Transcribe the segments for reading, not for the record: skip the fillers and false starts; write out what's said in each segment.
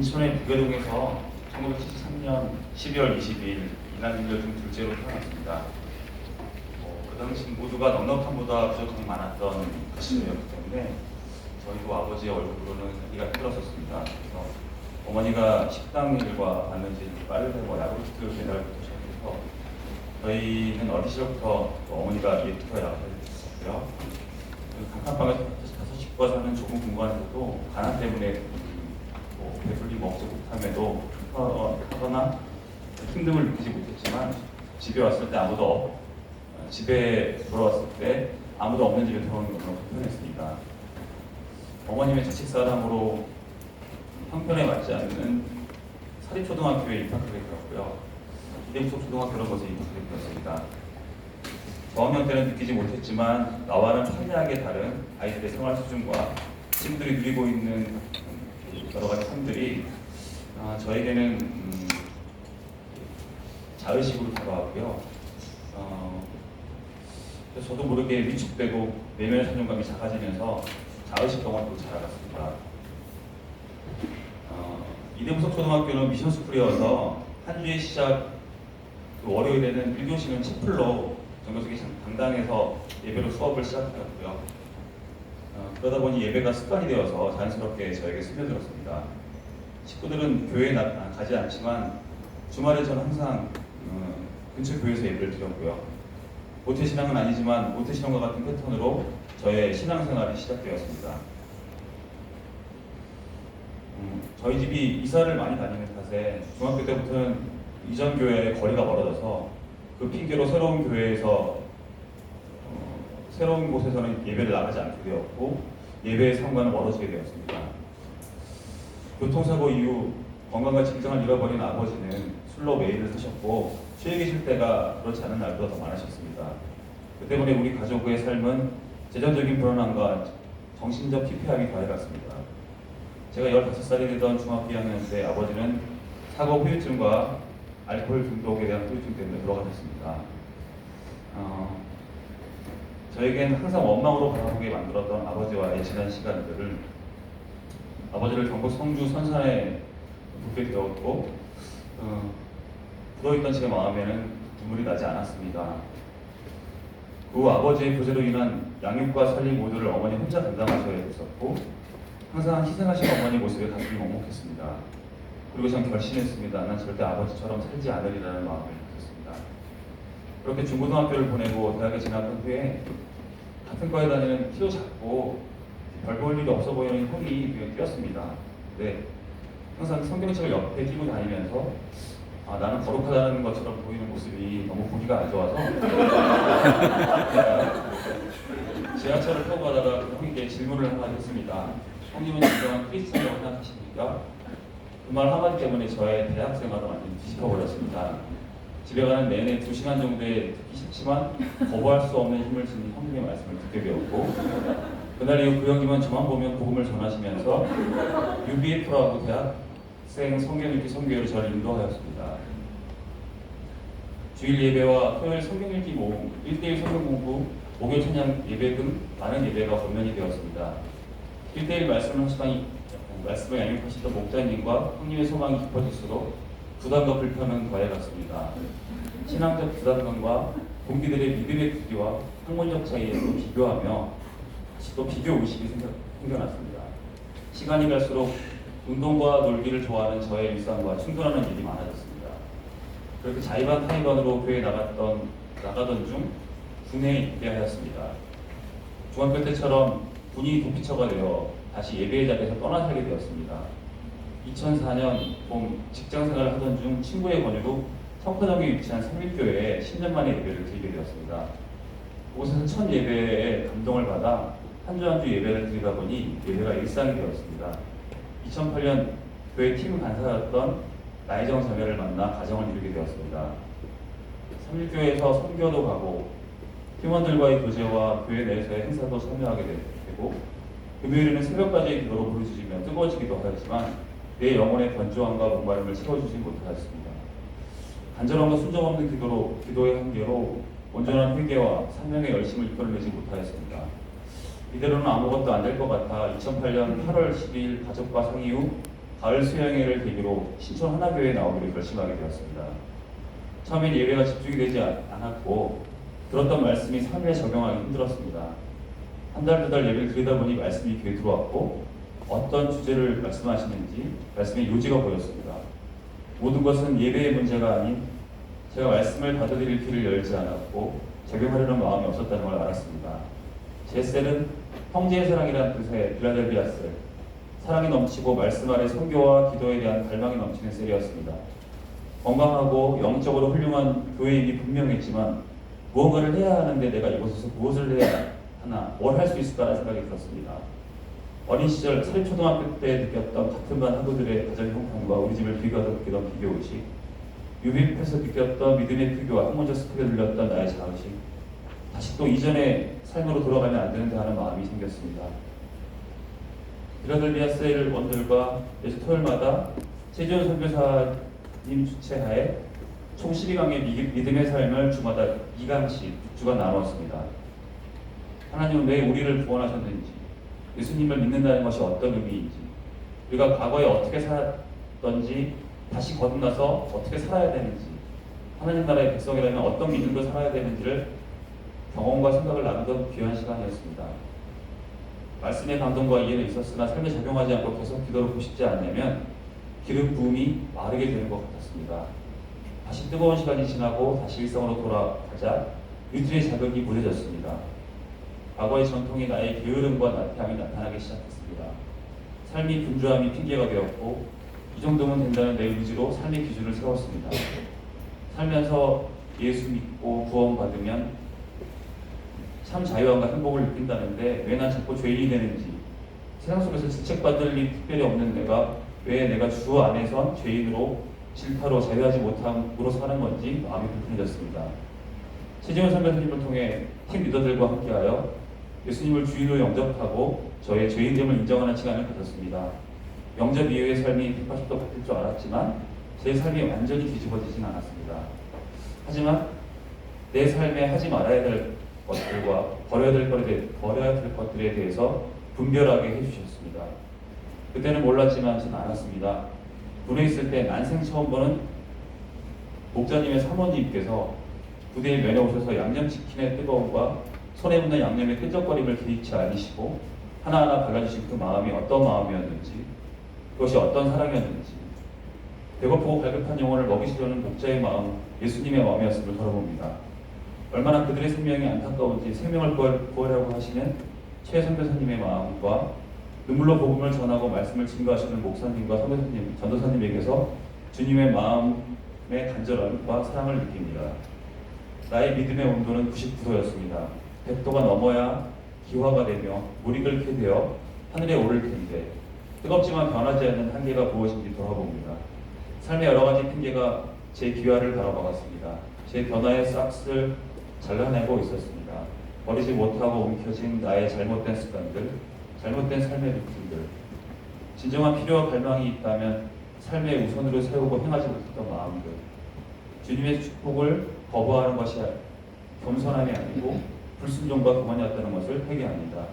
인천의 부계동에서 1973년 12월 20일 이난임절 중 둘째로 태어났습니다. 그 당시 모두가 넉넉함보다 부족함이 많았던 그 시절이었기 때문에 저희도 아버지의 얼굴로는 하기가 힘들었었습니다. 그래서 어머니가 식당 일과 반면제, 빨래와 야구르트 배달부터 시작해서 저희는 어린 시절부터 어머니가 예부터 야구를 했었고요. 단칸방에서 다섯 식구가 사는 좁은 공간에서도 가난 때문에 배불리 먹지 못함에도 하거나 힘듦을 느끼지 못했지만 집에 돌아왔을 때 아무도 없는 집에 돌아오는 게 너무 불편했습니다. 어머님의 자식 사람으로 형편에 맞지 않는 사립초등학교에 입학하게 되었고요. 이대부속 초등학교로 거기서 입학하게 되었습니다. 저학년 때는 느끼지 못했지만 나와는 판이하게 다른 아이들의 생활 수준과 친구들이 누리고 있는 여러 가지 삶들이 저에게는 자의식으로 다가왔고요. 저도 모르게 위축되고 내면의 사명감이 작아지면서 자의식 동안도 자라갔습니다. 이대부속 초등학교는 미션스쿨이어서 한 주의 시작 월요일에는 1교시는 채플로 전교석이 당당해서 예배로 수업을 시작하였고요. 그러다 보니 예배가 습관이 되어서 자연스럽게 저에게 스며들었습니다. 식구들은 교회에 가지 않지만 주말에 저는 항상 근처 교회에서 예배를 드렸고요. 모태신앙은 아니지만 모태신앙과 같은 패턴으로 저의 신앙생활이 시작되었습니다. 저희 집이 이사를 많이 다니는 탓에 중학교 때부터는 이전 교회에 거리가 멀어져서 그 핑계로 새로운 곳에서는 예배를 나가지 않게 되었고 예배의 상관은 멀어지게 되었습니다. 교통사고 이후 건강과 직장을 잃어버린 아버지는 술로 매일을 사셨고 쉬에 계실 때가 그렇지 않은 날보다 더 많으셨습니다. 그 때문에 우리 가족의 삶은 재정적인 불안함과 정신적 피폐함이 더해갔습니다. 제가 15살이 되던 중학교 2학년 때 아버지는 사고 후유증과 알코올 중독에 대한 후유증 때문에 돌아가셨습니다. 저에겐 항상 원망으로 바라보게 만들었던 아버지와의 지난 시간들을 아버지를 경북 성주 선산에 묻게 되었고 굳어있던 제 마음에는 눈물이 나지 않았습니다. 그 후 아버지의 부재로 인한 양육과 살림 모두를 어머니 혼자 담당하셔야 했었고 항상 희생하신 어머니 모습에 가슴이 먹먹했습니다. 그리고 전 결심했습니다. 난 절대 아버지처럼 살지 않으리라는 마음을 가졌습니다. 그렇게 중고등학교를 보내고 대학에 진학한 후에 같은 과에 다니는 키도 작고 별 볼 일이 없어 보이는 형이 눈에 띄었습니다. 근데 항상 성경책을 옆에 끼고 다니면서 나는 거룩하다는 것처럼 보이는 모습이 너무 보기가 안 좋아서 지하철을 타고 가다가 그 형에게 질문을 한마디 했습니다. 형님은 진정한 크리스찬이라고 생각하십니까? 그 말 한마디 때문에 저의 대학 생활을 완전히 뒤집어버렸습니다. 집에 가는 내내 2시간 정도에 듣기 싫지만 거부할 수 없는 힘을 주는 형님의 말씀을 듣게 되었고 그날 이후 그 형님은 저만 보면 복음을 전하시면서 UBF라고 대학생 성경 읽기 선교회로 저를 인도하였습니다. 주일 예배와 토요일 성경 읽기 모임, 1대1 성경 공부, 목요 찬양 예배 등 많은 예배가 권면이 되었습니다. 1대1 말씀을 양육하시던 목자님과 형님의 소망이 깊어질수록 부담과 불편은 더해갔습니다. 신앙적 부담감과 동기들의 믿음의 크기와 학문적 차이에 또 비교하며 또 비교 의식이 생겨났습니다. 시간이 갈수록 운동과 놀기를 좋아하는 저의 일상과 충돌하는 일이 많아졌습니다. 그렇게 자의반 타의반으로 교회에 나가던 중 군에 입대하였습니다. 중학교 때처럼 군이 도피처가 되어 다시 예배의 자리에서 떠나 살게 되었습니다. 2004년 봄 직장생활을 하던 중 친구의 권유로 성파동에 위치한 삼일교회에 10년 만에 예배를 드리게 되었습니다. 그곳에서 첫 예배에 감동을 받아 한 주 한 주 예배를 드리다 보니 예배가 일상이 되었습니다. 2008년 교회 팀 간사였던 나혜정 자매를 만나 가정을 이루게 되었습니다. 삼일교회에서 선교도 가고 팀원들과의 교제와 교회 내에서의 행사도 참여하게 되고 금요일에는 새벽까지의 기도로 부르짖으며 뜨거워지기도 하였지만 내 영혼의 건조함과 목마름을 채워주지 못하였습니다. 간절함과 순정 없는 기도의 한계로 온전한 회개와 사명의 열심을 이끌어내지 못하였습니다. 이대로는 아무것도 안 될 것 같아 2008년 8월 12일 가족과 상의 후 가을 수양회를 계기로 신촌 하나교회에 나오기로 결심하게 되었습니다. 처음엔 예배가 집중이 되지 않았고 들었던 말씀이 삶에 적용하기 힘들었습니다. 한 달, 두 달 예배를 드리다 보니 말씀이 귀에 들어왔고 어떤 주제를 말씀하시는지 말씀의 요지가 보였습니다. 모든 것은 예배의 문제가 아닌 제가 말씀을 받아들일 길을 열지 않았고 적용하려는 마음이 없었다는 걸 알았습니다. 제 셀은 형제의 사랑이라는 뜻의 필라델피아 셀, 사랑이 넘치고 말씀 아래 선교와 기도에 대한 갈망이 넘치는 셀이었습니다. 건강하고 영적으로 훌륭한 교회임이 분명했지만 무언가를 해야 하는데 내가 이곳에서 무엇을 해야 하나, 뭘 할 수 있을까라는 생각이 들었습니다. 어린 시절 사립초등학교 때 느꼈던 같은 반 학우들의 가정 형편과 우리 집을 비교하다 느끼던 비교의식, 유비에서 느꼈던 믿음의 피교와 학문적 스펙에 들렸던 나의 자의식, 다시 또 이전의 삶으로 돌아가면 안 되는데 하는 마음이 생겼습니다. 필라델피아 셀 원들과 매주 토요일마다 최지원 선교사님 주최하에 총 12강의 믿음의 삶을 주마다 2강씩 주가 나누었습니다. 하나님은 왜 우리를 구원하셨는지, 예수님을 믿는다는 것이 어떤 의미인지, 우리가 과거에 어떻게 살았던지 다시 거듭나서 어떻게 살아야 되는지, 하나님 나라의 백성이라면 어떤 믿음으로 살아야 되는지를 경험과 생각을 나누던 귀한 시간이었습니다. 말씀의 감동과 이해는 있었으나 삶에 적용하지 않고 계속 기도를 보고 싶지 않으면 기름 부음이 마르게 되는 것 같았습니다. 다시 뜨거운 시간이 지나고 다시 일상으로 돌아가자 이틀의 자극이 무뎌졌습니다. 과거의 전통이 나의 게으름과 나태함이 나타나기 시작했습니다. 삶이 분주함이 핑계가 되었고 이 정도면 된다는 내 의지로 삶의 기준을 세웠습니다. 살면서 예수 믿고 구원받으면 참 자유함과 행복을 느낀다는데 왜 난 자꾸 죄인이 되는지, 세상 속에서 질책받을 일이 특별히 없는 내가 왜 내가 주 안에선 죄인으로 질타로 자유하지 못함으로 사는 건지 마음이 불편해졌습니다. 최지원 선교사님을 통해 팀 리더들과 함께하여 예수님을 주인으로 영접하고 저의 죄인됨을 인정하는 시간을 가졌습니다. 영접 이후의 삶이 180도 바뀔 줄 알았지만 제 삶이 완전히 뒤집어지진 않았습니다. 하지만 내 삶에 하지 말아야 될 것들과 버려야 될 것들에 대해서 분별하게 해주셨습니다. 그때는 몰랐지만 저는 알았습니다. 군에 있을 때 난생 처음 보는 목자님의 사모님께서 부대에 면회 오셔서 양념치킨의 뜨거움과 손에 묻는 양념의 끈적거림을 개의치 않으시고 하나하나 발라주신 그 마음이 어떤 마음이었는지, 그것이 어떤 사랑이었는지, 배고프고 갈급한 영혼을 먹이시려는 목자의 마음, 예수님의 마음이었음을 돌아봅니다. 얼마나 그들의 생명이 안타까운지 생명을 구하려고 하시는 최 선교사님의 마음과 눈물로 복음을 전하고 말씀을 증거하시는 목사님과 선교사님, 전도사님에게서 주님의 마음의 간절함과 사랑을 느낍니다. 나의 믿음의 온도는 99도였습니다. 100도가 넘어야 기화가 되며 물이 끓게 되어 하늘에 오를 텐데 뜨겁지만 변하지 않는 한계가 무엇인지 돌아봅니다. 삶의 여러 가지 핑계가 제 기화를 바라봐갔습니다. 제 변화의 싹을 잘라내고 있었습니다. 버리지 못하고 움켜진 나의 잘못된 습관들, 잘못된 삶의 루틴들, 진정한 필요와 갈망이 있다면 삶의 우선으로 세우고 행하지 못했던 마음들, 주님의 축복을 거부하는 것이 겸손함이 아니고 불순종과 교만이었다는 것을 회개합니다.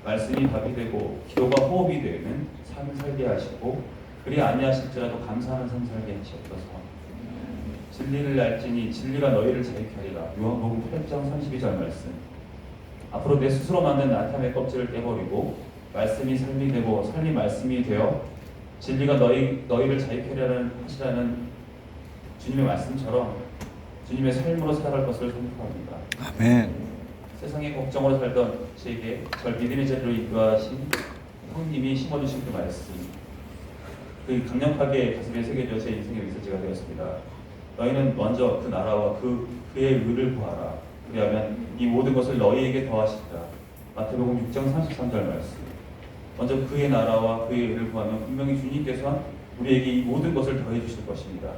말씀이 답이 되고 기도가 호흡이 되는 삶을 살게 하시고 그리 아니하실지라도 감사하는 삶 살게 하시옵소서. 진리를 알지니 진리가 너희를 자유케 하리라. 요한복음 8장 32절 말씀. 앞으로 내 스스로 만든 나탐의 껍질을 떼버리고 말씀이 삶이 되고 삶이 말씀이 되어 진리가 너희를 자유케 하시라는 주님의 말씀처럼 주님의 삶으로 살아갈 것을 선포합니다. 아멘. 세상의 걱정으로 살던 저에게 절 믿음의 자리로 이끌어하신 형님이 심어주신 그 말씀, 그 강력하게 가슴에 새겨져 제 인생의 메시지가 되었습니다. 너희는 먼저 그 나라와 그의 의를 구하라. 그리하면 이 모든 것을 너희에게 더하시리라. 마태복음 6장 33절 말씀. 먼저 그의 나라와 그의 의를 구하면 분명히 주님께서는 우리에게 이 모든 것을 더해 주실 것입니다.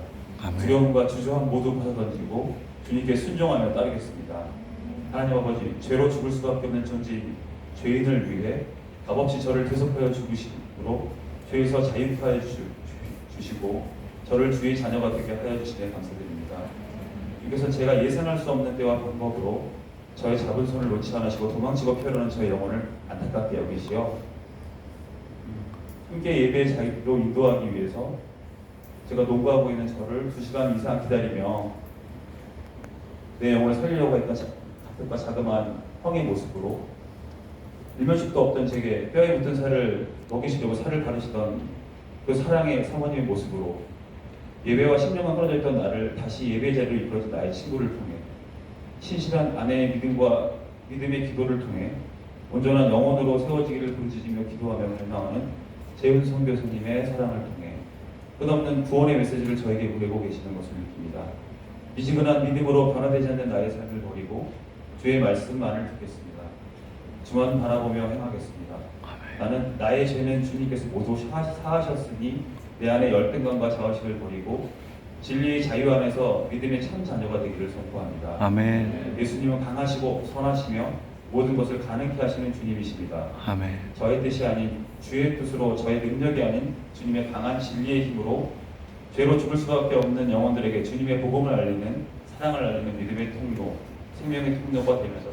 아멘. 두려움과 주저함 모두 벗어던지고 주님께 순종하며 따르겠습니다. 하나님 아버지, 죄로 죽을 수밖에 없는 존재인 죄인을 위해 값없이 저를 대속하여 죽으심으로 죄에서 자유케 하여 주시고 저를 주의 자녀가 되게 하여 주시네 감사드립니다. 이것은 제가 예상할 수 없는 때와 방법으로 저의 잡은 손을 놓지 않으시고 도망치고 피하려는 저의 영혼을 안타깝게 여기시어 함께 예배의 자유로 인도하기 위해서 제가 농구하고 있는 저를 2시간 이상 기다리며 내 영혼을 살리려고 했던 가뜩과 자그마한 형의 모습으로 일면식도 없던 제게 뼈에 붙은 살을 먹이시려고 살을 가르시던 그 사랑의 사모님의 모습으로 예배와 심령만 끊어져 있던 나를 다시 예배 자리로 이끌어준 나의 친구를 통해 신실한 아내의 믿음의 기도를 통해 온전한 영혼으로 세워지기를 부르짖으며 기도하며 갈망하는 재훈성 교수님의 사랑을 통해 끝없는 구원의 메시지를 저에게 보내고 계시는 것을 느낍니다. 미지근한 믿음으로 변화되지 않는 나의 삶을 버리고 주의 말씀만을 듣겠습니다. 주만 바라보며 행하겠습니다. 나는 나의 죄는 주님께서 모두 사하셨으니 내 안에 열등감과 자의식을 버리고 진리의 자유 안에서 믿음의 참 자녀가 되기를 선포합니다. 아멘. 예수님은 강하시고 선하시며 모든 것을 가능케 하시는 주님이십니다. 아멘. 저의 뜻이 아닌 주의 뜻으로 저의 능력이 아닌 주님의 강한 진리의 힘으로 죄로 죽을 수밖에 없는 영혼들에게 주님의 복음을 알리는 사랑을 알리는 믿음의 통로, 생명의 통로가 되면서